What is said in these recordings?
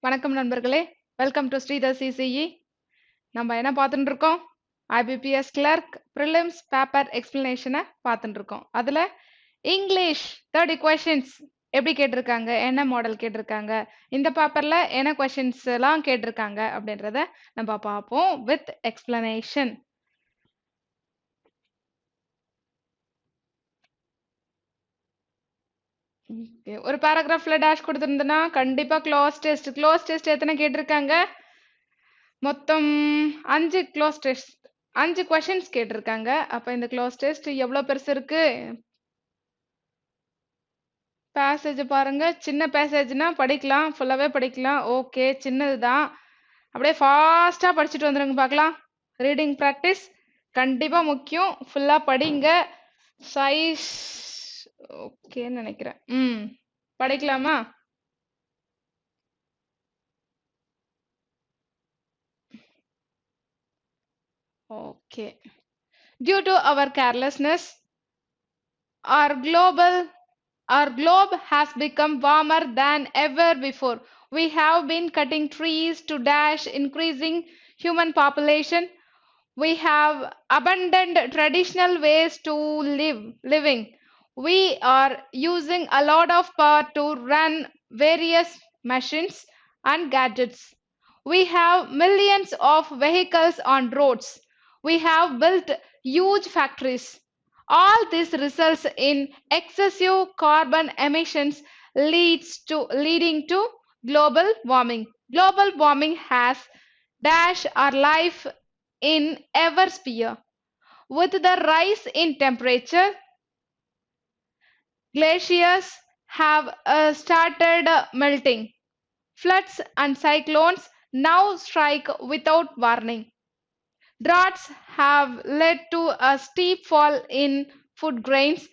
வணக்கம் நண்பர்களே, welcome to Sridhar CCE. நம்ம என்ன பார்த்துட்டு இருக்கோம்? IBPS Clerk Prelims பேப்பர் எக்ஸ்பிளனேஷனை பார்த்துட்டு இருக்கோம். அதில் இங்கிலீஷ் 30 கொஷின்ஸ் எப்படி கேட்டிருக்காங்க, என்ன மாடல் கேட்டிருக்காங்க, இந்த பேப்பரில் என்ன கொஷின்ஸ் எல்லாம் கேட்டிருக்காங்க அப்படின்றத நம்ம பார்ப்போம் வித் எக்ஸ்பிளனேஷன். ஒரு பேராகிராஃப்ல டேஷ் கொடுத்துருந்தனா கண்டிப்பா க்ளோஸ் டெஸ்ட் எத்தனை கேட்டிருக்காங்க? மொத்தம் 5 க்ளோஸ் டெஸ்ட் 5 கொஷின்ஸ் கேட்டிருக்காங்க. அப்ப இந்த க்ளோஸ் டெஸ்ட் எவ்வளவு பெருசு இருக்கு? பேசேஜ் பாருங்க, சின்ன பேசேஜ்னா படிக்கலாம், ஃபுல்லாவே படிக்கலாம். ஓகே, சின்னதுதான். அப்படியே ஃபாஸ்டா படிச்சுட்டு வந்துருங்க பார்க்கலாம். ரீடிங் ப்ராக்டிஸ் கண்டிப்பா முக்கியம். ஃபுல்லா படிங்க. சைஸ் ஓகேன்னு நினைக்கிறேன். படிக்கலாமா? Okay. Due to our carelessness, our globe has become warmer than ever before. We have been cutting trees to dash increasing human population. We have abandoned traditional ways to living. We are using a lot of power to run various machines and gadgets. We have millions of vehicles on roads. We have built huge factories. All this results in excessive carbon emissions leading to global warming. Global warming has dashed our life in ever sphere. With the rise in temperature, glaciers have started melting. Floods and cyclones now strike without warning. Droughts have led to a steep fall in food grains.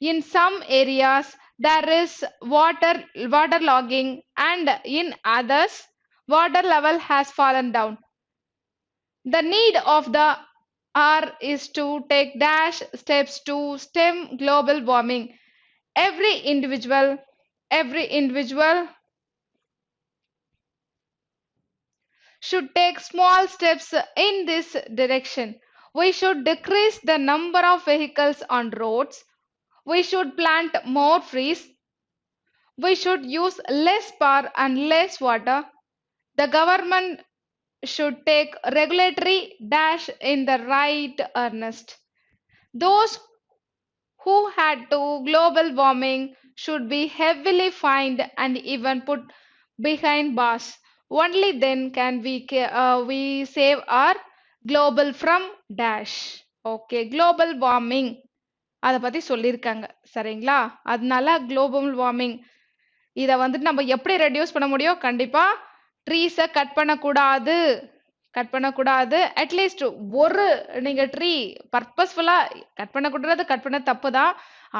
In some areas, there is waterlogging, and in others, water level has fallen down. The need of the hour is to take dash steps to stem global warming. Every individual should take small steps in this direction. We should decrease the number of vehicles on roads. We should plant more trees. We should use less power and less water. The government should take regulatory dash in the right earnest. Those who had to global warming should be heavily fined and even put behind bars. Only then can we save our global from dash. Okay, global warming அதை பத்தி சொல்லியிருக்காங்க. சரிங்களா? அதனால global warming இதை வந்துட்டு நம்ம எப்படி reduce பண்ண முடியும்? கண்டிப்பா ட்ரீஸை கட் பண்ணக்கூடாது. அட்லீஸ்ட் ஒரு நீங்க ட்ரீ பர்பஸ்ஃபுல்லா கட் பண்ண தப்பு தான்.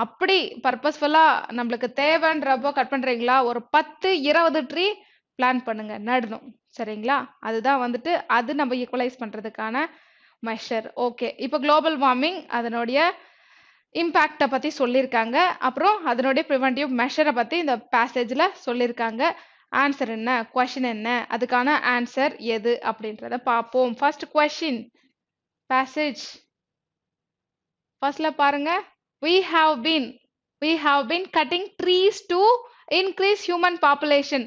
அப்படி பர்பஸ்ஃபுல்லா நம்மளுக்கு தேவைன்றப்போ கட் பண்றீங்களா? ஒரு 10-20 ட்ரீ பிளான் பண்ணுங்க, நடணும். சரிங்களா? அதுதான் வந்துட்டு அது நம்ம ஈக்குவலைஸ் பண்றதுக்கான மெஷர். ஓகே, இப்போ குளோபல் வார்மிங் அதனுடைய இம்பாக்டை பத்தி சொல்லியிருக்காங்க. அப்புறம் அதனுடைய ப்ரிவென்டிவ் மெஷரை பத்தி இந்த பேசேஜ்ல சொல்லியிருக்காங்க. ஆன்சர் என்ன, கொஸ்டின் என்ன, அதுக்கான ஆன்சர் எது அப்படின்றத பார்ப்போம். ஃபர்ஸ்ட் கொஸ்டின் பேசேஜ் ஃபர்ஸ்ட்ல பாருங்க. we have been cutting trees to increase human population.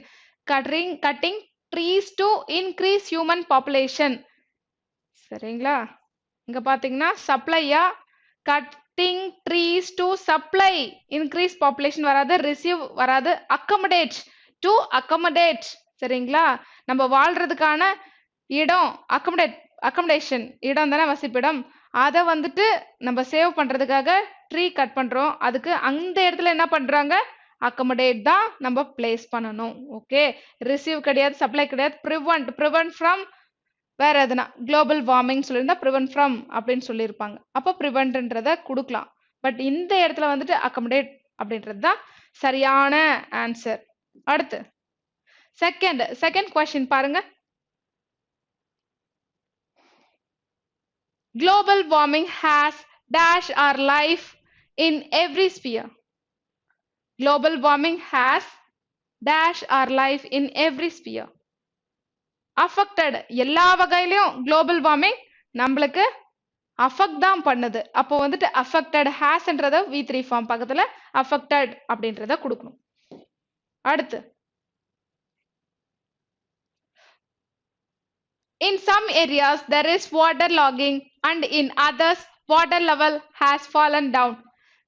cutting trees to increase human population. சரிங்களா? இங்க பாத்தீங்கன்னா சப்ளையா, cutting trees to supply increase population வராது, receive வராது, accommodate to accommodate. சரிங்களா? நம்ம வாழ்றதுக்கான இடம் accommodation இடம் தானே, வசிப்பிடம். அதை வந்துட்டு நம்ம சேவ் பண்றதுக்காக ட்ரீ கட் பண்றோம். அதுக்கு அந்த இடத்துல என்ன பண்றாங்க? அக்கமடேட் தான் நம்ம பிளேஸ் பண்ணணும். ஓகே, ரிசீவ் கிடையாது, சப்ளை கிடையாது. ப்ரிவென்ட் ஃப்ரம் வேற எதுனா குளோபல் வார்மிங் சொல்லியிருந்தா ப்ரிவென்ட் ஃப்ரம் அப்படின்னு சொல்லியிருப்பாங்க. அப்போ ப்ரிவென்ட்ன்றத கொடுக்கலாம். பட் இந்த இடத்துல வந்துட்டு அக்கமடேட் அப்படின்றது தான் சரியான ஆன்சர். அடுத்து செகண்ட் கொஸ்டின் பாருங்க. Global warming has dashed our life in every sphere. Global warming has dash our life in every sphere. affected எல்லா வகையிலயும் global warming நம்மளுக்கு affect தான் பண்ணுது. அப்போ வந்துட்டு affected hasன்றத V3 form பக்கத்துல affected அப்படின்றத கொடுக்கணும். அடுத்து in some areas there is water logging and in others water level has fallen down.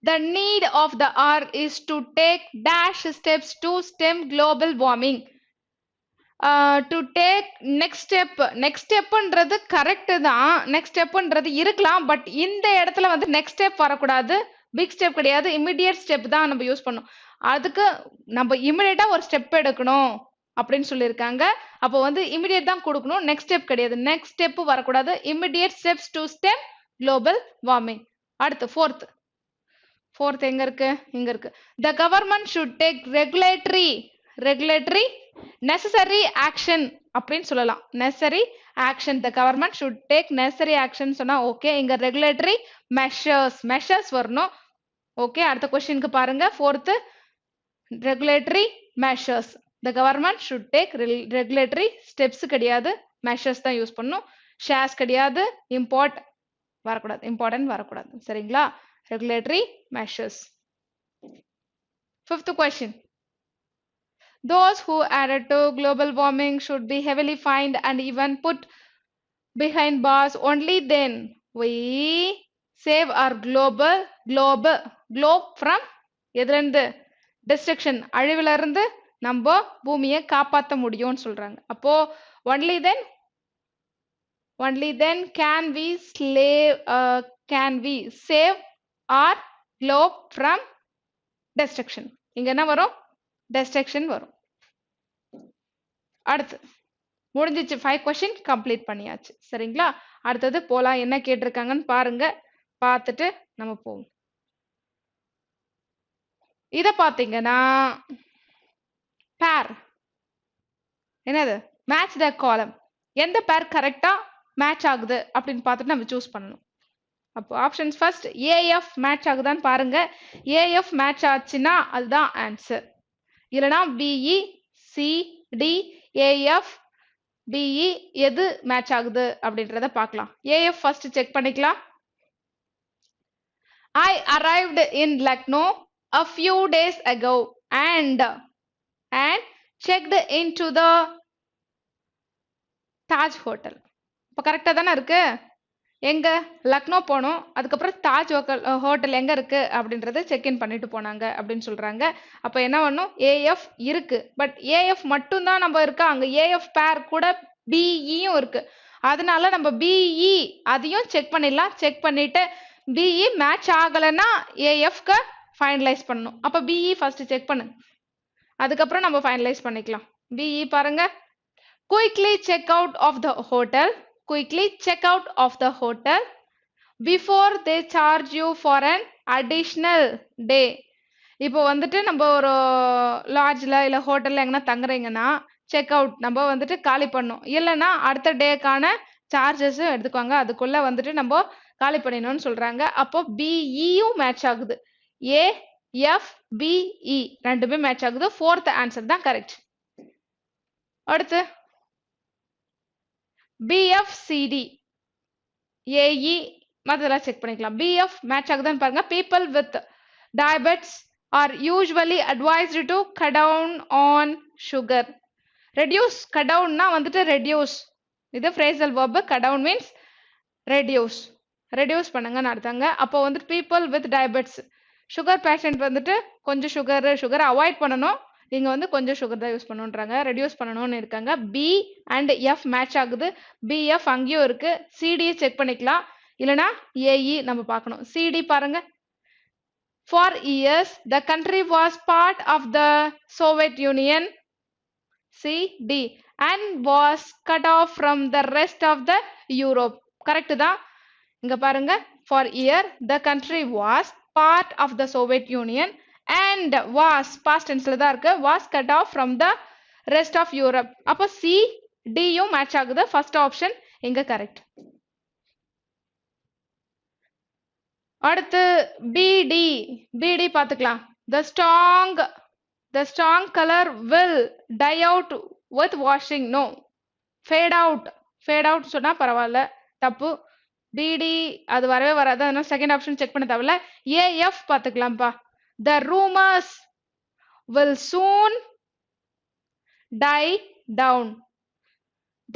The need of the hour is to take dash steps to stem global warming. To take next ஸ்டெப்ன்றது correct தான். Next ஸ்டெப்ன்றது இருக்கலாம். But இந்த இடத்துல வந்து next step வரக்கூடாது. Big step கிடையாது. Immediate step தான் நம்ம யூஸ் பண்ணணும். அதுக்கு நம்ம இமிடியேட்டா ஒரு ஸ்டெப் எடுக்கணும் அப்படின்னு சொல்லியிருக்காங்க. அப்போ வந்து இமிடியேட் தான் கொடுக்கணும். நெக்ஸ்ட் ஸ்டெப் கிடையாது. நெக்ஸ்ட் ஸ்டெப் வரக்கூடாது. Immediate steps to stem global warming. அடுத்து ஃபோர்த் எங்க இருக்கு? இங்க இருக்கு. The government should take regulatory necessary action அப்படின்னு சொல்லலாம். necessary action, the government should take necessary action சொன்னா ஓகே. இங்க regulatory measures வரணும். ஓகே. அடுத்த கொஸ்டினுக்கு பாருங்க. Fourth regulatory measures, the government should take regulatory steps கிடையாது, measures தான் யூஸ் பண்ணணும். shares கிடையாது, important வரக்கூடாது. சரிங்களா? regulatory measures. Fifth question. Those who added to global warming should be heavily fined and even put behind bars. Only then we save our globe from எதிலிருந்து? destruction, அழிவுல இருந்து நம்ம பூமியை காப்பாற்ற முடியும்னு சொல்றாங்க. அப்போ only then can we save our globe from destruction. இங்க என்ன வரும்? destruction வரும். அடுத்து முடிஞ்சிச்சு. 5 கொஸ்டின் கம்ப்ளீட் பண்ணியாச்சு. சரிங்களா? அடுத்தது போலாம். என்ன கேட்டிருக்காங்கன்னு பாருங்க. பார்த்துட்டு நம்ம போவோம். இத பாத்தீங்கன்னா பேர் என்னது? மேட்ச் த காலம். எந்த பேர் கரெக்டா மேட்ச் ஆகுது அப்படின்னு பார்த்துட்டு நம்ம சூஸ் பண்ணணும். அப்போ ஆப்ஷன்ஸ் ஃபர்ஸ்ட் ஏஎஃப் மேட்ச் ஆகுதான்னு பாருங்க. ஏஎஃப் மேட்ச் ஆச்சுன்னா அதுதான் ஆன்சர். இல்லைனா பிஇ சிடி ஏஎஃப் பிஇ எது மேட்ச் ஆகுது அப்படின்றத பார்க்கலாம். ஏஎஃப் ஃபர்ஸ்ட் செக் பண்ணிக்கலாம். I arrived in Lucknow a few days ago and checked into the Taj Hotel. இப்போ கரெக்டா தானே இருக்கு? எங்க? லக்னோ போனோம். அதுக்கப்புறம் தாஜ் ஹோட்டல் எங்க இருக்கு அப்படின்றத செக்இன் பண்ணிட்டு போனாங்க அப்படின்னு சொல்றாங்க. அப்ப என்ன பண்ணும்? ஏஎஃப் இருக்கு. பட் ஏஎஃப் மட்டும் தான் நம்ம இருக்கா? அங்க ஏஎஃப் பேர் கூட பிஇயும் இருக்கு. அதனால நம்ம பிஇ அதையும் செக் பண்ணிடலாம். செக் பண்ணிட்டு பிஇ மேட்ச் ஆகலைன்னா ஏஎஃப்க்கு ஃபைனலைஸ் பண்ணணும். அப்ப பிஇ ஃபர்ஸ்ட் செக் பண்ணு. அதுக்கப்புறம் நம்ம ஃபைனலைஸ் பண்ணிக்கலாம். பிஇ பாருங்க. Quickly check out of the hotel before they charge you for an additional day. இப்போ வந்துட்டு நம்ம ஒரு லாட்ஜ்ல இல்ல ஹோட்டல்ல எங்கன்னா தங்குறீங்கன்னா செக் அவுட் நம்ம வந்துட்டு காலி பண்ணணும். இல்லைன்னா அடுத்த டேக்கான சார்ஜஸ் எடுத்துக்குவாங்க. அதுக்குள்ள வந்துட்டு நம்ம காலி பண்ணிடணும்னு சொல்றாங்க. அப்போ பிஇயும் மேட்ச் ஆகுது. ஏஎஃப்பிஇ ரெண்டுமே மேட்ச் ஆகுது. ஃபோர்த் ஆன்சர் தான் கரெக்ட். அடுத்து பிஎஃப்சிடி ஏஇ மற்றதெல்லாம் செக் பண்ணிக்கலாம். பிஎஃப் மேட்ச் ஆகுதான்னு பாருங்க. People with diabetes are usually advised to cut down on sugar. Reduce, cut டவுன்னா வந்துட்டு ரெடியூஸ். இது phrasal verb. Cut down means reduce பண்ணுங்கன்னு அர்த்தங்க. அப்போ வந்துட்டு people with diabetes, sugar patient வந்துட்டு கொஞ்சம் சுகர் அவாய்ட் பண்ணணும். நீங்க வந்து கொஞ்சம் சுகர் தான் யூஸ் பண்ணுன்றாங்க. ரெடியூஸ் பண்ணணும்னு இருக்காங்க. பி அண்ட் எஃப் மேட்ச் ஆகுது. பிஎஃப் அங்கேயும் இருக்கு. சிடியை செக் பண்ணிக்கலாம். இல்லைனா ஏஇ நம்ம பார்க்கணும். சிடி பாருங்க. For years the country was part of the Soviet Union C D and was cut off from the rest of the Europe. Correct தான். இங்க பாருங்க. For year the country was part of the Soviet Union and was past tenseல தான் இருக்கு. was cut off from the rest of Europe. அப்போ C டியும் match ஆகுது. First option இங்க correct. அடுத்து பிடி பார்த்துக்கலாம். the strong The strong color will die out with washing. No. Fade out. Fade out சொன்னா பரவாயில்ல. தப்பு. BD அது வரவே வராது. அதனால செகண்ட் ஆப்ஷன் செக் பண்ண தேவையில்ல. AF பார்த்துக்கலாம்ப்பா. The rumors will soon die down.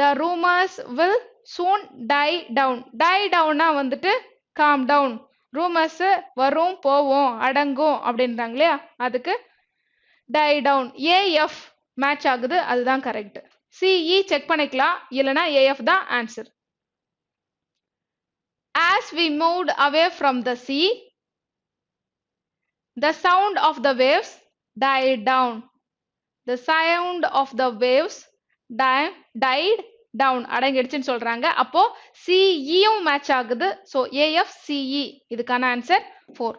The rumors will soon die down. Die downனா வந்துட்டு calm down. Rumors வரும் போவோம் அடங்கும் அப்படின்றாங்க இல்லையா, அதுக்கு die down. AF மேட்ச் ஆகுது, அதுதான் கரெக்ட். CE செக் பண்ணிக்கலாம், இல்லனா AF தான் answer. As we moved away from the sea, the sound of the waves died down. The sound of the waves died down. அடங்கிடுச்சுன்னு சொல்றாங்க. அப்போ CEயும் மேட்ச் ஆகுது. So AF CE இதுக்கான answer 4.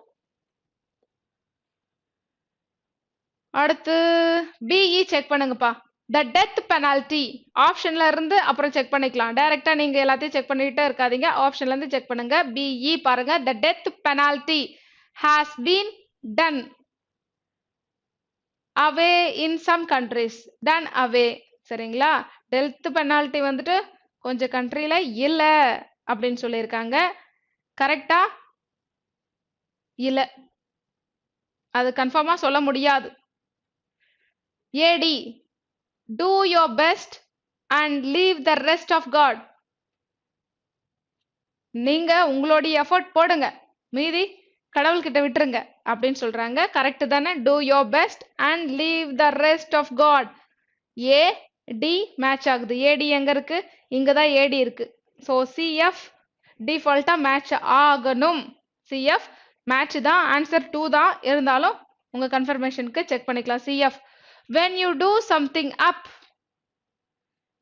அடுத்து BE check பண்ணுங்கப்பா. The death penalty ஆப்ஷன்ல இருந்து அப்புறம் check பண்ணிக்கலாம். டைரக்டா நீங்க எல்லாத்தையும் செக் பண்ணிட்டே இருக்காதீங்க, ஆப்ஷன்ல இருந்து செக் பண்ணுங்க. BE பாருங்க. The death penalty has been done away in some countries. Done away. சரிங்களா? டெத் பெனால்டி வந்துட்டு கொஞ்சம் கண்ட்ரில இல்ல அப்படின்னு சொல்லியிருக்காங்க. கரெக்டா? இல்ல, அது கன்ஃபார்மா சொல்ல முடியாது. AD do your best and leave the rest of God. நீங்க உங்களுடைய எஃபர்ட் போடுங்க, மீதி கடவுள்கிட்ட விட்டுருங்க அப்படின்னு சொல்றாங்க. கரெக்ட் தானே? do your best and leave the rest of God. AD match ஆகுது. AD எங்க இருக்கு? இங்கதான் AD இருக்கு. ஸோ CF டிஃபால்ட்டா மேட்ச் ஆகணும். CF மேட்ச் தான், ஆன்சர் 2 தான். இருந்தாலும் உங்க கன்ஃபர்மேஷனுக்கு செக் பண்ணிக்கலாம். CF when you do something up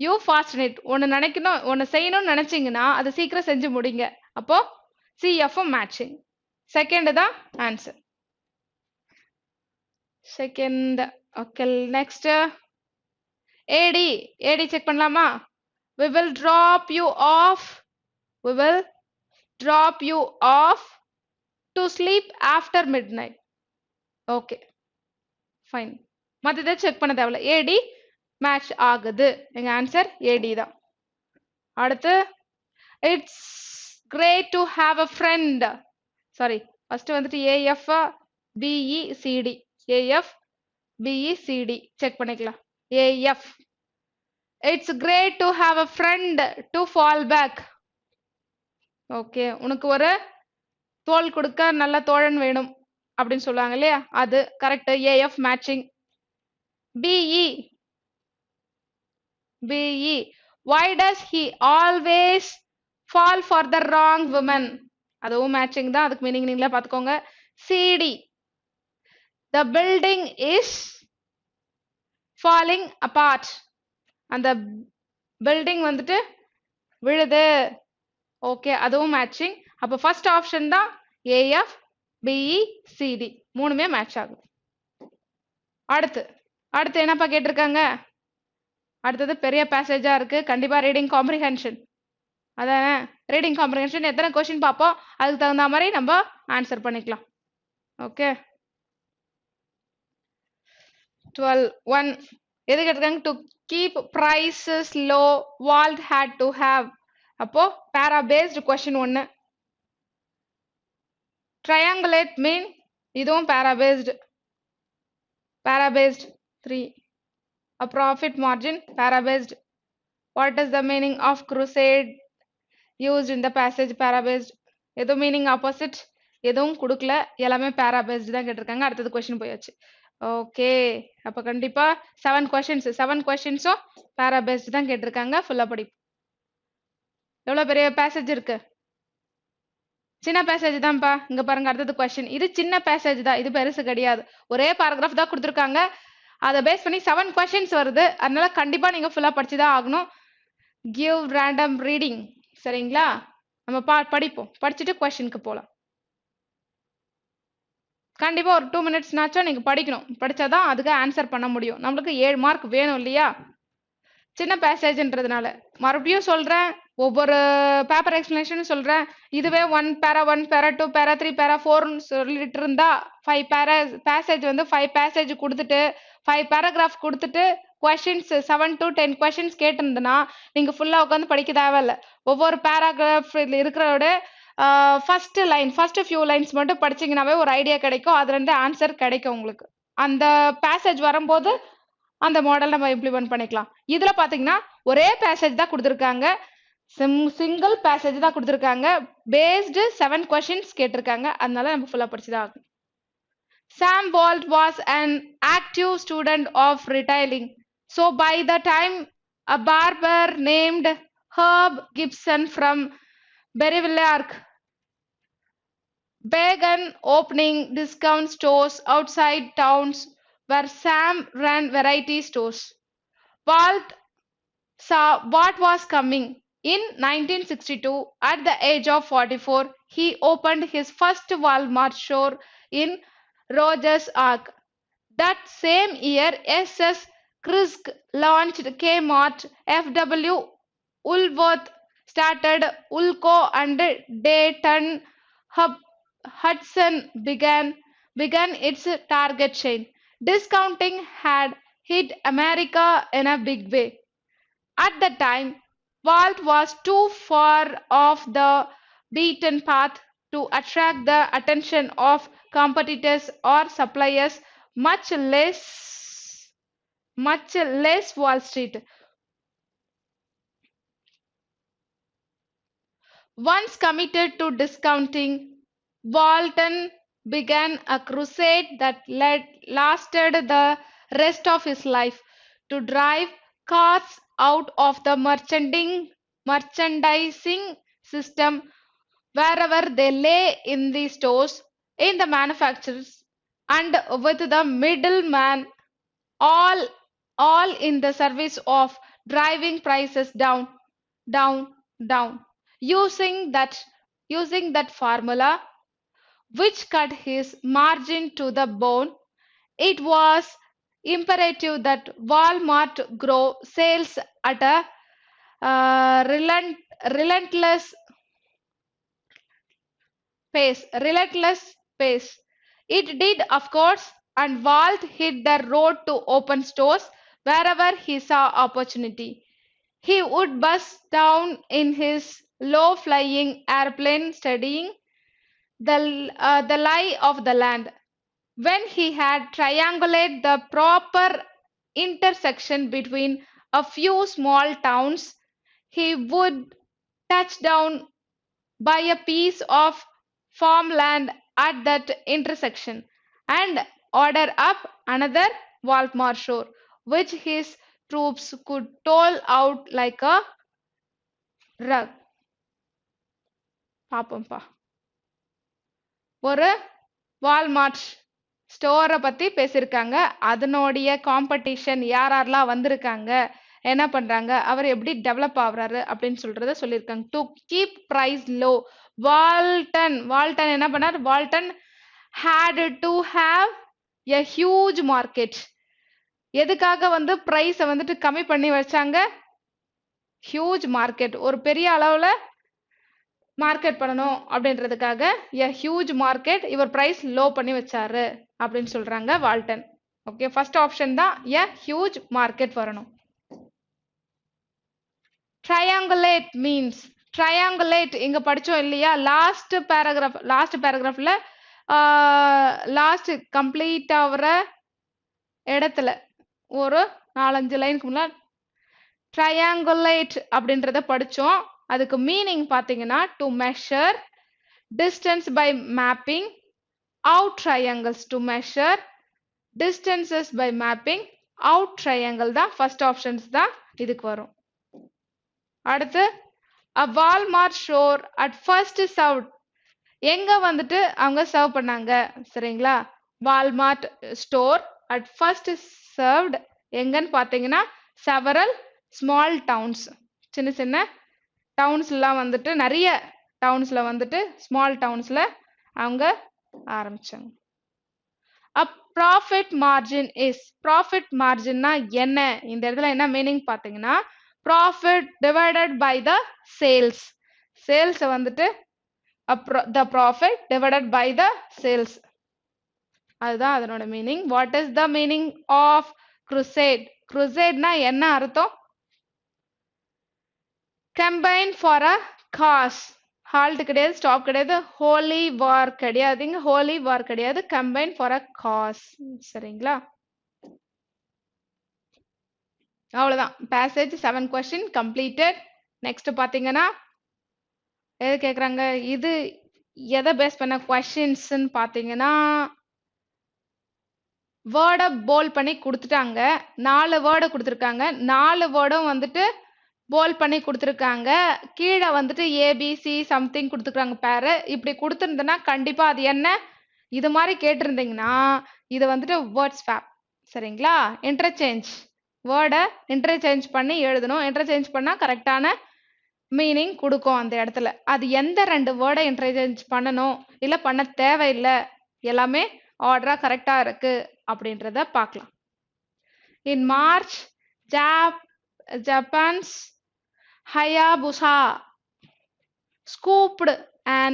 you fasten it. ஒன்னு நினைக்கணும், ஒன்னு செய்யணும்னு நினைச்சீங்கன்னா அது சீக்கிரம் செஞ்சு முடிங்க. அப்போ CF மேட்சிங். செகண்ட் தான் answer. Second. Okay, next AD. AD check பண்ணலாமா? we will drop you off. We will drop you off to sleep after midnight. Okay fine. மத்தத செக் பண்ண தேவையில்ல. AD மேட்ச் ஆகுது. எங்க ஆன்சர் AD தான். அடுத்து it's great to have a friend. Sorry, first வந்துட்டு AF BE CD. AF BE CD check பண்ணிக்கலாம். AF it's great to have a friend to fall back. Okay, உனக்கு ஒரு தோள் கொடுக்க நல்ல தோழன் வேணும் அப்படின்னு சொல்லுவாங்க இல்லையா, அது correct. AF matching. BE BE why does he always fall for the wrong woman? அதுவும் மேட்சிங் தான், அதுக்கு மீனிங் நீங்களே பார்த்துக்கோங்க. CD the building is falling apart. அந்த பில்டிங் வந்துட்டு விழுது. ஓகே, அதுவும் மேட்சிங். அப்போ ஃபர்ஸ்ட் ஆப்ஷன் தான் AF BE CD மூணுமே மேட்ச் ஆகுது. அடுத்து அடுத்து என்னப்பா கேட்டிருக்காங்க? அடுத்தது பெரிய பேசேஜா இருக்கு, கண்டிப்பா ரீடிங் காம்ப்ரிஹென்ஷன். அதானே, ரீடிங் காம்ப்ரிஹென்ஷன் எத்தனை கொஸ்டின் பார்ப்போம், அதுக்கு தகுந்த மாதிரி நம்ம ஆன்சர் பண்ணிக்கலாம். ஓகே, 12(1) எது கேட்டிருக்காங்க? To keep prices low Walt had to have. அப்போ பேரா பேஸ்டு கொஸ்டின் 1. triangulate மீன், இதுவும் பேரா பேஸ்டு. பேரா based 3. a profit margin, para based. What is the meaning of crusade used in the passage? Para based. எதுவும் meaning opposite எதுவும் கொடுக்கல, எல்லாமே பேரா பேஸ்டு தான் கேட்டிருக்காங்க. அடுத்தது கொஸ்டின் போயாச்சு. ஓகே, அப்ப கண்டிப்பா 7 கொஸ்டின்ஸ், 7 கொஸ்டின்ஸும் பேரா பேஸ்டு தான் கேட்டிருக்காங்க. ஃபுல்லா படி. எவ்வளவு பெரிய பேசேஜ் இருக்கு? சின்ன பேசேஜ் தான்ப்பா. இங்க பாருங்க, அடுத்தது கொஸ்டின். இது சின்ன பேசேஜ் தான், இது பெருசு கிடையாது. ஒரே பாராகிராஃப் தான் கொடுத்துருக்காங்க, அதை பேஸ் பண்ணி 7 கொஸ்டின்ஸ் வருது. அதனால கண்டிப்பா நீங்க ஃபுல்லா படிச்சுதான் ஆகணும். Give random reading. சரிங்களா? நம்ம படிப்போம், படிச்சுட்டு கொஸ்டினுக்கு போலாம். கண்டிப்பா ஒரு 2 மினிட்ஸ்னாச்சும் நீங்க படிக்கணும், படிச்சாதான் அதுக்கு ஆன்சர் பண்ண முடியும். நம்மளுக்கு 7 மார்க் வேணும் இல்லையா, சின்ன பேசேஜ்ன்றதுனால. மறுபடியும் சொல்றேன், ஒவ்வொரு பேப்பர் எக்ஸ்பிளனேஷன் சொல்றேன். இதுவே 1 பேரா 1 பேரா 2 பேரா 3 பேரா 4ன்னு சொல்லிட்டு இருந்தா 5 பேசேஜ் வந்து 5 பேசேஜ் கொடுத்துட்டு 5 பேராகிராஃப் கொடுத்துட்டு கொஸ்டின்ஸ் 7 to 10 கொஸ்டின்ஸ் கேட்டிருந்தனா நீங்க ஃபுல்லா உட்காந்து படிக்க தேவையில்ல. ஒவ்வொரு பேராகிராஃப் இருக்கிறோட first line first few lines மட்டும் படிச்சீங்கன்னாவே ஒரு ஐடியா கிடைக்கும். அதுல இருந்து ஆன்சர் கிடைக்கும் உங்களுக்கு. அந்த பேசேஜ் வரும்போது அந்த மாடல் நம்ம இம்ப்ளிமெண்ட் பண்ணிக்கலாம். இதுல பாத்தீங்கன்னா ஒரே பேசேஜ் தான் கொடுத்துருக்காங்க. சிங்கிள் பேசேஜ் தான் கொடுத்துருக்காங்க. பேஸ்டு 7 கொஸ்டின்ஸ் கேட்டிருக்காங்க. அதனால நம்ம ஃபுல்லா படிச்சுதான் ஆகும். Sam Walt was an active student of retailing. So by the time a barber named Herb Gibson from Berwick began opening discount stores outside towns where Sam ran variety stores, Walt saw what was coming. In 1962, at the age of 44, he opened his first Walmart store in Rogers Ark. That same year, SS Krisk launched Kmart. FW Woolworth started Ulco, and Dayton Hudson began its Target chain. Discounting had hit America in a big way. At the time, Walt was too far off the beaten path to attract the attention of competitors or suppliers, much less Wall Street. Once committed to discounting, Walton began a crusade that lasted the rest of his life to drive cars out of the merchandising system wherever they lay in the stores, in the manufacturers, and with the middleman, all in the service of driving prices down. Using that formula, which cut his margin to the bone, it was imperative that Walmart grow sales at a relentless pace. It did, of course, and Walt hit the road to open stores wherever he saw opportunity. He would bust down in his low-flying airplane studying the lie of the land. When he had triangulated the proper intersection between a few small towns, he would touch down by a piece of farmland at that intersection and order up another Walmart store, which his troops could toll out like a rug. பாப்போம்ப்பா. ஒரு Walmart ஸ்டோரை பத்தி பேசியிருக்காங்க. அதனுடைய competition யாரெல்லாம் வந்திருக்காங்க, என்ன பண்றாங்க, அவர் எப்படி develop ஆகுறாரு அப்படின்னு சொல்றத சொல்லியிருக்காங்க. To keep price low, Walton என்ன பண்ணார்? Walton had to have a huge market. எதுக்காக வந்து பிரைஸ வந்துட்டு கம்மி பண்ணி வச்சாங்க? ஹியூஜ் மார்க்கெட், ஒரு பெரிய அளவுல மார்க்கெட் பண்ணணும் அப்படின்றதுக்காக a huge market, இவர் பிரைஸ் லோ பண்ணி வச்சாரு அப்படின்னு சொல்றாங்க வால்டன். ஓகே, ஃபர்ஸ்ட் ஆப்ஷன் தான் a huge market வரணும். triangulate means, triangulate இங்க படிச்சோம் இல்லையா? லாஸ்ட் பேராகிராஃப்ல லாஸ்ட் கம்ப்ளீட் ஆகிற இடத்துல ஒரு 4-5 லைனுக்கு முன்னாடி triangulate அப்படின்றத படிச்சோம். அதுக்கு மீனிங் பாத்தீங்கன்னா to measure distance by mapping out triangles. to measure distances by mapping out triangle தான் ஃபர்ஸ்ட் ஆப்ஷன்ஸ் தான் இதுக்கு வரும். அடுத்து a Walmart store at first served, எங்க வந்துட்டு அவங்க சர்வ் பண்ணாங்க, சரிங்களா? Walmart store at first served எங்கன்னு பாத்தீங்கன்னா several small towns, சின்ன சின்ன டவுன்ஸ்லாம் வந்துட்டு, நிறைய டவுன்ஸ்ல வந்துட்டு ஸ்மால் டவுன்ஸ்ல அவங்க ஆரம்பிச்சாங்க. ப்ராஃபிட் மார்ஜின் இஸ், ப்ராஃபிட் மார்ஜின்னா என்ன, இந்த இடத்துல என்ன மீனிங் பாத்தீங்கன்னா profit divided by the sales. Sales வந்துட்டு the profit divided by the sales. அதுதான் அதனோட meaning. What is the meaning of crusade? Crusadeனா என்ன அர்த்தம்? Combine for a cause. halt கிடையாது, ஸ்டாப் கிடையாது, holy war கிடையாதுங்க, holy war கிடையாது, combine for a cause. சரிங்களா? அவ்வளவுதான். passage 7 question completed. next பாத்தீங்கன்னா எது கேக்குறாங்க, இது எதை பேஸ் பண்ண கொஸ்டின்ஸ்ன்னு பாத்தீங்கன்னா வேர்டை போல் பண்ணி கொடுத்துட்டாங்க. 4 வேர்டு கொடுத்துருக்காங்க. 4 வேர்டும் வந்துட்டு போல் பண்ணி கொடுத்துருக்காங்க. கீழே வந்துட்டு ஏபிசி சம்திங் கொடுத்துருக்காங்க பேரு. இப்படி கொடுத்துருந்தேன்னா கண்டிப்பா அது என்ன இது மாதிரி கேட்டிருந்தீங்கன்னா இது வந்துட்டு வேர்ட் ஸ்வாப். சரிங்களா? இன்டர்சேஞ்ச் வேர்டை இன்டர்சேஞ்ச் பண்ணி எழுதணும். இன்டர்சேஞ்ச் பண்ணா கரெக்டான மீனிங் கொடுக்கும் அந்த இடத்துல. அது எந்த 2 வேர்டை இன்டர்சேஞ்ச் பண்ணணும் இல்ல பண்ண தேவையில்லை, எல்லாமே ஆர்டரா கரெக்டா இருக்கு அப்படின்றத பார்க்கலாம். In March Japan's Hayabusa scooped an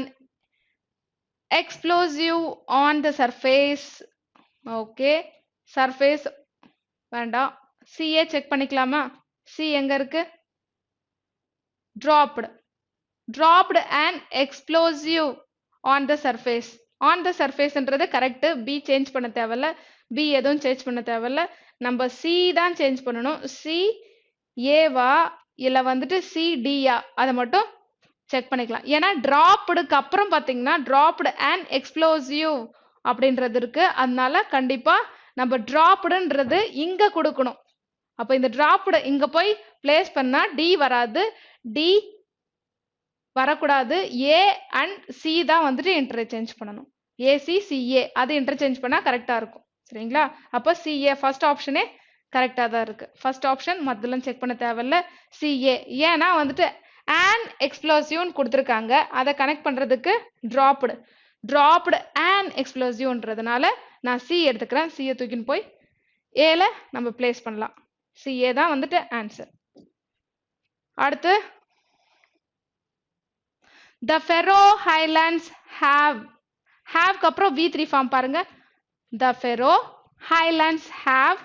explosive on the surface. Okay, surface வேண்டாம், சிஏ செக் பண்ணிக்கலாமா? சி எங்க இருக்கு? dropped an explosive on the surface. on the surfaceன்றது கரெக்ட். பி சேஞ்ச் பண்ண தேவையில்ல, பி எதுவும் சேஞ்ச் பண்ண தேவையில்ல, நம்ம சி தான் சேஞ்ச் பண்ணணும். சி ஏவா இல்ல வந்துட்டு சி டியா அதை மட்டும் செக் பண்ணிக்கலாம். ஏன்னா டிராப்டுக்கு அப்புறம் பாத்தீங்கன்னா dropped an explosive அப்படின்றது இருக்கு. அதனால கண்டிப்பா நம்ம டிராப்டுன்றது இங்க கொடுக்கணும். அப்ப இந்த டிராப்டு இங்க போய் பிளேஸ் பண்ணா டி வராது, டி வரக்கூடாது, ஏ அண்ட் சி தான் வந்துட்டு இன்டர்சேஞ்ச் பண்ணணும். ஏசி சிஏ அது இன்டர்சேஞ்ச் பண்ணா கரெக்டா இருக்கும். சரிங்களா? அப்ப சிஏ ஃபர்ஸ்ட் ஆப்ஷனே கரெக்டா தான் இருக்கு. ஃபர்ஸ்ட் ஆப்ஷன் மத்தெல்லாம் செக் பண்ண தேவையில்ல, சிஏ. ஏன்னா வந்துட்டு an explosive கொடுத்துருக்காங்க, அதை கனெக்ட் பண்றதுக்கு dropped an explosiveன்றதுனால நான் சி எடுத்துக்கிறேன். சிஏ தூக்கின்னு போய் ஏல நம்ம பிளேஸ் பண்ணலாம். சிஏ தான் வந்துட்டு ஆன்சர். அடுத்து the Faroe Highlands have அப்புறம் V3 ஃபார்ம் பாருங்க. the Faroe Highlands have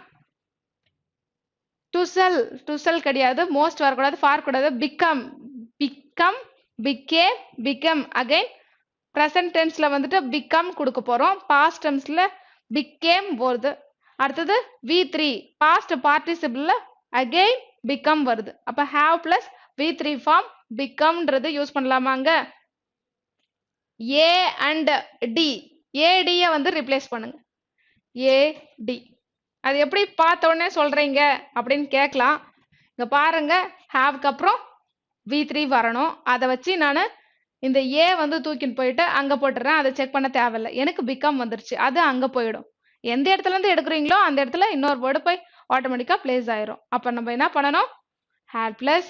diesel கிடையாது, மோஸ்ட் வரக்கூடாது, ஃபார் கூடாது, became அகைன் present டென்ஸ்ல வந்துட்டு become கொடுக்க போறோம். past டென்ஸ்ல became வருது. அடுத்தது V3 past participle again become வருது. அப்ப have plus V3 ஃபார்ம் becomeன்றது யூஸ் பண்ணலாமாங்க? A and D, AD வந்து ரிப்ளேஸ் பண்ணுங்க. AD அது எப்படி பார்த்த உடனே சொல்றீங்க அப்படின்னு கேட்கலாம். இங்க பாருங்க, ஹாவ்க்கு அப்புறம் V3 வரணும். அதை வச்சு நான் இந்த ஏ வந்து தூக்கின்னு போயிட்டு அங்க போட்டுறேன். அதை செக் பண்ண தேவையில்லை, எனக்கு பிகம் வந்துருச்சு, அது அங்க போயிடும். எந்த இடத்துல இருந்து எடுக்கிறீங்களோ அந்த இடத்துல இன்னொரு வேர்டு போய் ஆட்டோமேட்டிக்கா பிளேஸ் ஆயிரும். அப்ப நம்ம என்ன பண்ணணும்? ஹேட் பிளஸ்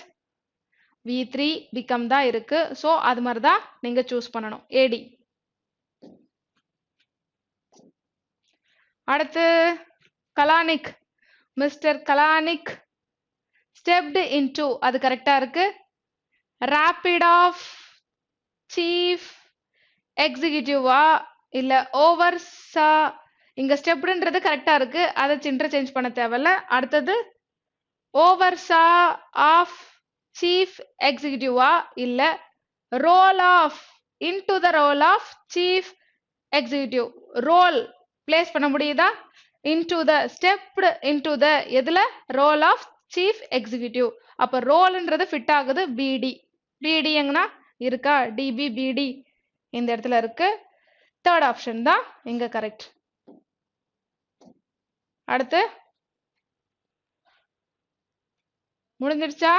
V3 பிகம் தான் இருக்கு. ஸோ அது மாதிரி தான் நீங்க சூஸ் பண்ணணும். ஏடி. அடுத்து கலானிக், மிஸ்டர் கலானிக் ஸ்டெப்டு இன்டு, அது கரெக்டா இருக்கு. ரேபிட் ஆஃப் சீஃப் எக்ஸிகியூட்டிவா இல்ல ஓவர்சா, இங்க ஸ்டெப்டுன்றது கரெக்டா இருக்கு, அதை இன்டர்சேஞ்ச் பண்ண தேவையில்ல. அடுத்தது ஓவர்சா ஆஃப் சீஃப் எக்ஸிகியூட்டிவா இல்ல role of into the role of chief executive, role plays பண்ண முடியுதா? into the stepped into the எதுல? Role of chief executive. அப்ப ரோல்ன்றது ஃபிட் ஆகுது பிடி. பிடி எங்கனா இருக்கா? டிபி பிடி இந்த இடத்துல இருக்கு. தேர்ட் ஆப்ஷன் தான் இங்க கரெக்ட். அடுத்து முடிஞ்சிருச்சா?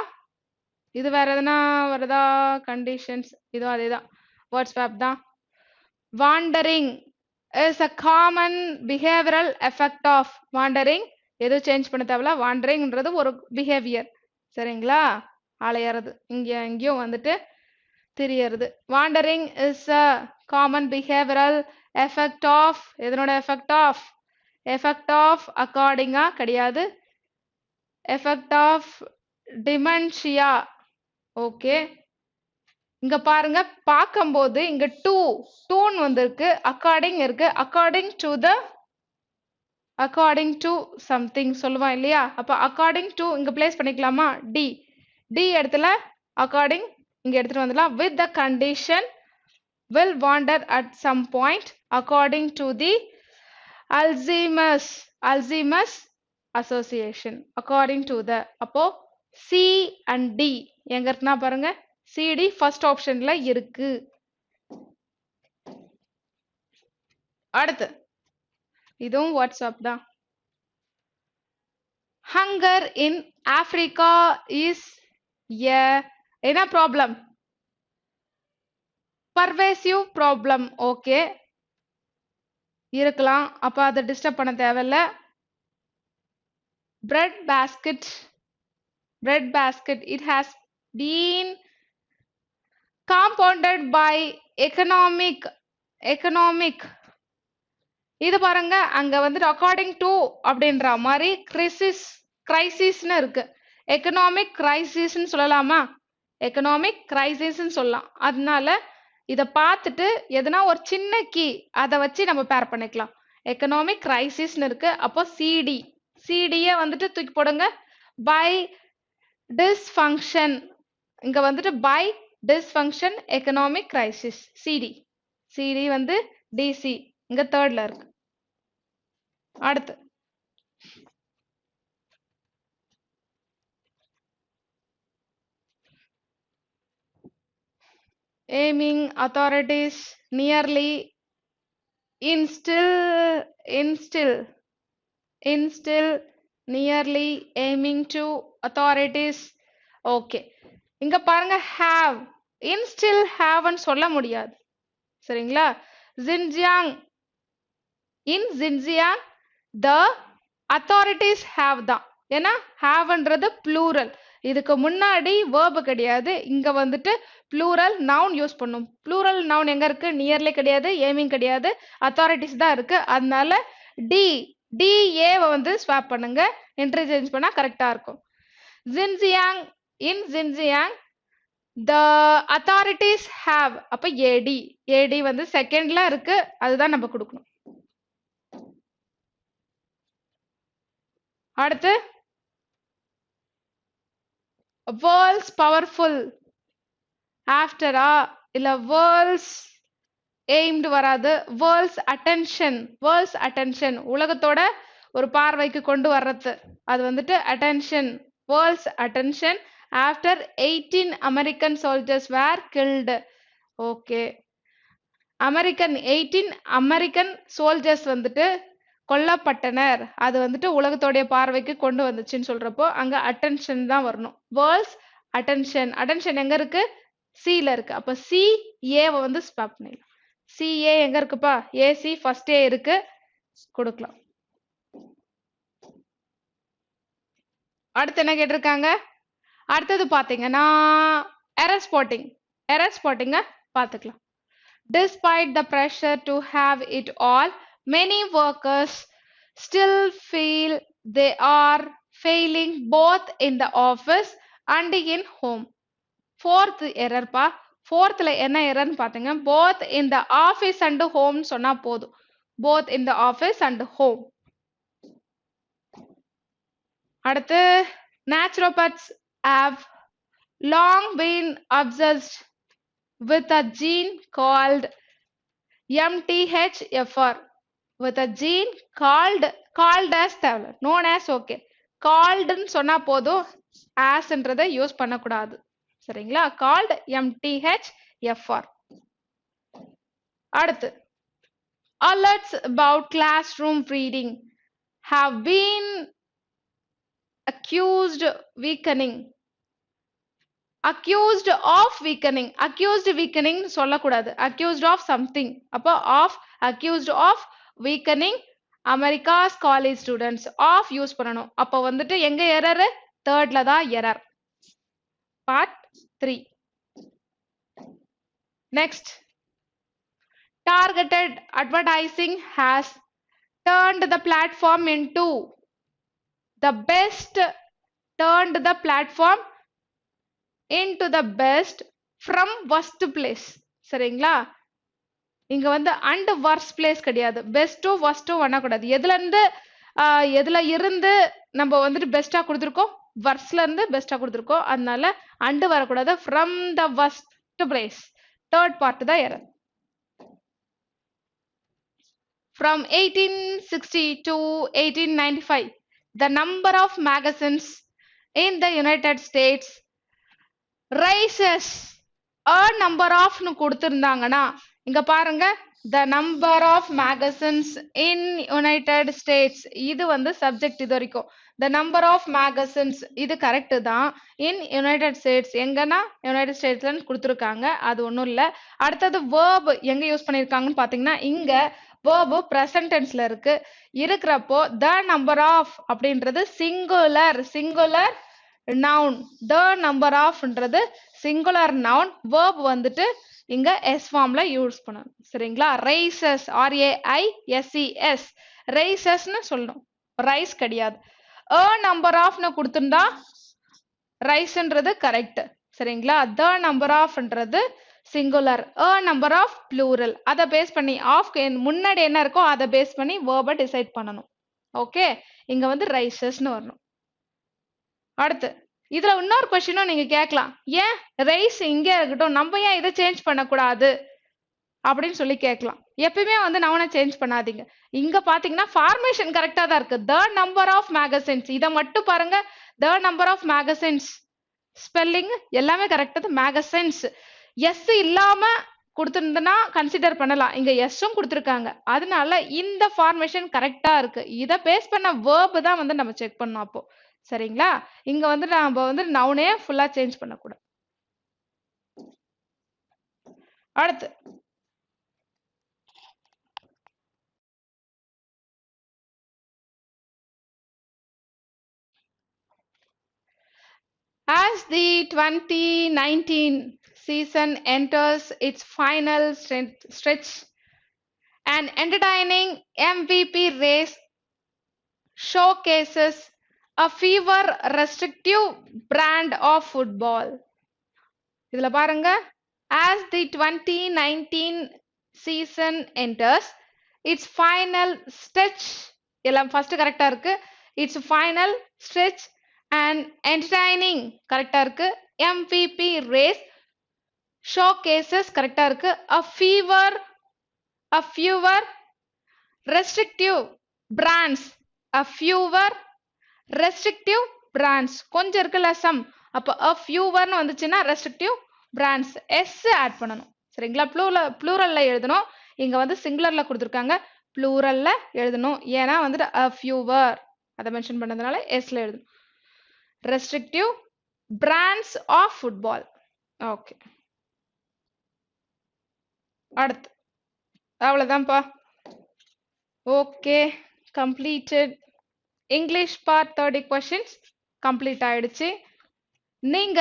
இது வேற எதனா வருதா? கண்டிஷன்ஸ் இதோ அதேதான், வேர்ட் ஸ்வாப் தான். Wandering is a common behavioral effect of, wandering எதுவும் சேஞ்ச் பண்ண தேவையில்ல, வாண்டரிங்ன்றது ஒரு பிஹேவியர். சரிங்களா? அலையறது, இங்க எங்கேயும் வந்துட்டு தெரியறது. Wandering is a common behavioral effect of, எதனோட effect of according கிடையாது, effect of dementia. ஓகே, இங்க பாருங்க, பார்க்கும்போது இங்க டூன் வந்திருக்கு, அக்கார்டிங் இருக்கு. அக்கார்டிங் டு சம்திங் சொல்லுவான் இல்லையா? அப்ப அக்கார்டிங் டு இங்க பிளேஸ் பண்ணிக்கலாமா? டி இடத்துல அக்கார்டிங் இங்க எடுத்துட்டு வந்துடலாம். With the condition will wander at some point according to the Alzheimer's association. According to the, அப்போ C and D எங்க இருக்குன்னா பாருங்க, CD first optionல இருக்கு. அடுத்து இதுவும் வாட்ஸ்அப் தான். Hunger in Africa is a என்ன ப்ராப்ளம்? Pervasive problem. ஓகே, இருக்கலாம். அப்ப அதை டிஸ்டர்ப் பண்ண தேவையில்ல. bread basket, it has been compounded by economic. இது பாருங்க, அங்க வந்துட்டு அக்கார்டிங் டு அப்படின்ற மாதிரி கிரைசிஸ்னு இருக்கு. எக்கனாமிக் கிரைசிஸ்ன்னு சொல்லலாமா? எக்கனாமிக் கிரைசிஸ்ன்னு சொல்லலாம். அதனால இத பார்த்துட்டு எதனா ஒரு சின்ன கீ அதை வச்சு நம்ம பேர் பண்ணிக்கலாம். எக்கனாமிக் கிரைசிஸ்னு இருக்கு. அப்போ சிடியை வந்துட்டு தூக்கி போடுங்க. பை டிஸ்ஃபங்க்ஷன், இங்க வந்துட்டு by dysfunction economic crisis. C D வந்து டிசி இங்க தேர்ட்ல இருக்கு. அடுத்து aiming authorities nearly instill nearly aiming to authorities. Okay, இங்க பாருங்க, have instill haveன்னு சொல்ல முடியாது. சரிங்களா? in Xinjiang the authorities have தான். ஏன்னா haveன்றது plural. இதுக்கு முன்னாடி verb கிடையாது. இங்க வந்துட்டு plural noun யூஸ் பண்ணும். plural noun எங்க இருக்கு? நியர்லி கிடையாது, aiming கிடையாது, authorities தான் இருக்கு. அதனால DA வந்து ஸ்வாப் பண்ணுங்க, இன்டர்சேஞ்ச் பண்ணா கரெக்டா இருக்கும். in Xinjiang the authorities have, அப்ப AD வந்து செகண்ட்ல இருக்கு, அதுதான் நம்ம கொடுக்கணும். அடுத்து world's powerful ஆஃப்டரா இல்ல வேர்ல்ட்ஸ் எய்ம்டு வராது. வேர்ல்ட்ஸ் அட்டென்ஷன் உலகத்தோட ஒரு பார்வைக்கு கொண்டு வர்றது, அது வந்துட்டு attention. World's attention after 18 American soldiers were killed. Okay, 18 American soldiers வந்துட்டு கொல்லப்பட்டனர். அது வந்துட்டு உலகத்தோடைய பார்வைக்கு கொண்டு வந்துச்சுன்னு சொல்றப்போ அங்க அட்டென்ஷன் தான் வரணும். வேர்ல்ட்ஸ் அட்டென்ஷன் எங்க இருக்கு? சில இருக்கு. அப்ப சி ஏவை வந்து ஸ்வாப் பண்ணிடலாம். சிஏ எங்க இருக்குப்பா? ஏசி ஃபர்ஸ்ட் ஏ இருக்கு, கொடுக்கலாம். அடுத்து என்ன கேட்டிருக்காங்க? அடுத்தது பாத்தீங்கன்னா எரர் ஸ்பாட்டிங்க பாத்துக்கலாம். Despite the pressure to have it all, many workers still feel they are failing both in the office and in home. Fourth error பா. fourthல என்ன எரர்னு பாத்தீங்க? both in the office and home சொன்னா போதும். both in the office and home. அடுத்து naturopaths have long been obsessed with a gene called MTHFR. with a gene called as தேவை, known as. okay, called ன்னு சொன்னா போதும், asன்றதை use பண்ணக்கூடாது. சரிங்களா? called MTHFR. அடுத்து alerts about classroom reading have been accused of weakening சொல்லக்கூடாது. accused of something, அப்போ accused of weakening America's college students. of use பண்ணணும். அப்போ வந்துட்டு எங்க எரர்? தேர்ட்ல தான் error. part 3. next, targeted advertising has turned the platform into the best turned the platform into the best from worst place. சரிங்களா? இங்க வந்து and worst place கிடையாது. பெஸ்ட்டும் worstடும் பண்ணக்கூடாது. எதுல இருந்து நம்ம வந்துட்டு பெஸ்டா கொடுத்துருக்கோம், வர்ஸ்ல இருந்து பெஸ்டா கொடுத்துருக்கோம். அதனால and வரக்கூடாது. from the worst place. Third part தான் error. From 1860 to 1895, the number of magazines in the United States rises a number of னு கொடுத்திருந்தாங்கன்னா இங்க பாருங்க the number of magazines in United States இது வந்து சப்ஜெக்ட் இது வரைக்கும் the number of magazines இது correct தான் in United States எங்கன்னா United Statesல கொடுத்திருக்காங்க அது ஒண்ணும் இல்ல அடுத்தது verb எங்க யூஸ் பண்ணிருக்காங்கன்னு பாத்தீங்கன்னா இங்க verb present tenseல இருக்கிறப்போ the number of அப்படின்றது singular noun the number of ன்றது singular noun verb வந்துட்டு இங்க s formல யூஸ் பண்ணணும் சரிங்களா raises RAISES raises னு சொல்லணும் ரைஸ் கிடையாது a number of னு கொடுத்திருந்தா ரைஸ் ன்றது கரெக்ட் சரிங்களா the number of ன்றது singular a number of plural அத பேஸ் பண்ணி of முன்னாடி என்ன இருக்கோ அத பேஸ் பண்ணி verb டிசைட் பண்ணணும் ஓகே இங்க வந்து rises னு வரணும் அடுத்து இதுல இன்னொரு क्वेश्चனும் நீங்க கேட்கலாம் ஏன் ரைஸ் இங்கே இருக்கட்டும் நம்ம ஏன் இதை சேஞ்ச் பண்ணக்கூடாது அப்படின்னு சொல்லி கேட்கலாம் எப்பயுமே வந்து நவுனை சேஞ்ச் பண்ணாதீங்க இங்க பாத்தீங்கன்னா ஃபார்மேஷன் கரெக்டா தான் இருக்கு the number of magazines இத மட்டும் பாருங்க the number of magazines spelling எல்லாமே கரெக்டா magazines s இல்லாம கொடுத்திருந்தனா கன்சிடர் பண்ணலாம் இங்க எஸ்ஸும் கொடுத்திருக்காங்க அதனால இந்த ஃபார்மேஷன் கரெக்டா இருக்கு இத பேஸ் பண்ண verb தான் வந்து நம்ம செக் பண்ணோம் அப்போ சரிங்களா இங்க வந்து நாம வந்து நவுனே ஃபுல்லா சேஞ்ச் பண்ண கூடாது அடுத்து as the 2019 season enters its final stretch, an entertaining MVP race showcases a fever restrictive brand of football. இதுல பாருங்க as the 2019 season enters its final stretch எல்லாம் first கரெக்டா இருக்கு its final stretch and entertaining கரெக்டா இருக்கு MVP race showcases கரெக்டா இருக்கு a fewer restrictive brands கொஞ்சம் இருக்குல்ல சம் அப்ப a fewer னு வந்துச்சுன்னா restrictive brands s ஆட் பண்ணணும் சரிங்களா ப்ளூரல்ல எழுதணும் இங்க வந்து சிங்குலர்ல கொடுத்திருக்காங்க ப்ளூரல்ல எழுதணும் ஏன்னா வந்துட்டு a fewer அத மென்ஷன் பண்ணதுனால s ல எழுதணும் restrictive brands of football okay அடுத்து அவ்வளவுதான்ப்பா okay completed English part 30 questions complete ஆயிடுச்சு நீங்க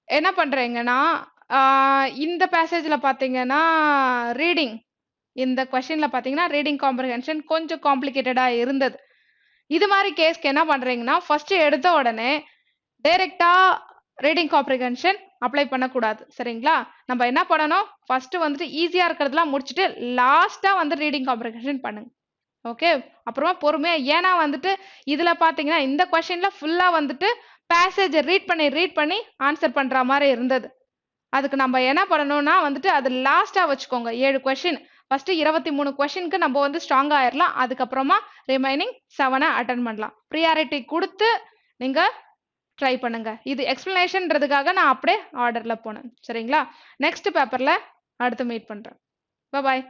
என்ன பண்றீங்கன்னா இந்த பேசேஜ்ல பாத்தீங்கன்னா ரீடிங் இந்த கொஸ்டின்ல பாத்தீங்கன்னா ரீடிங் காம்ப்ரிஹென்ஷன் கொஞ்சம் காம்ப்ளிகேட்டடா இருந்தது இது மாதிரி கேஸ்க்கு என்ன பண்றீங்கன்னா ஃபர்ஸ்ட் எடுத்த உடனே டைரக்டா ரீடிங் காம்ப்ரிஹென்ஷன் அப்ளை பண்ணக்கூடாது சரிங்களா நம்ம என்ன பண்ணணும் ஃபர்ஸ்ட் வந்துட்டு ஈஸியா இருக்கிறதெல்லாம் முடிச்சுட்டு லாஸ்டா வந்து ரீடிங் காம்ப்ரிஹென்ஷன் பண்ணுங்க ஓகே அப்புறமா பொறுமையா ஏன்னா வந்துட்டு இதுல பாத்தீங்கன்னா இந்த கொஸ்டின்ல ஃபுல்லா வந்துட்டு பேசேஜ் ரீட் பண்ணி ஆன்சர் பண்ற மாதிரி இருந்தது அதுக்கு நம்ம என்ன பண்ணணும்னா வந்துட்டு அது லாஸ்டா வச்சுக்கோங்க 7 கொஸ்டின் ஃபர்ஸ்ட் 23 கொஸ்டினுக்கு நம்ம வந்து ஸ்ட்ராங்கா ஆயிரலாம் அதுக்கப்புறமா ரிமைனிங் 7 அட்டென்ட் பண்ணலாம் ப்ரியாரிட்டி கொடுத்து நீங்க ட்ரை பண்ணுங்க இது எக்ஸ்பிளனேஷன்றதுக்காக நான் அப்படியே ஆர்டர்ல போனேன் சரிங்களா நெக்ஸ்ட் பேப்பர்ல அடுத்து மீட் பண்றேன் பை பாய்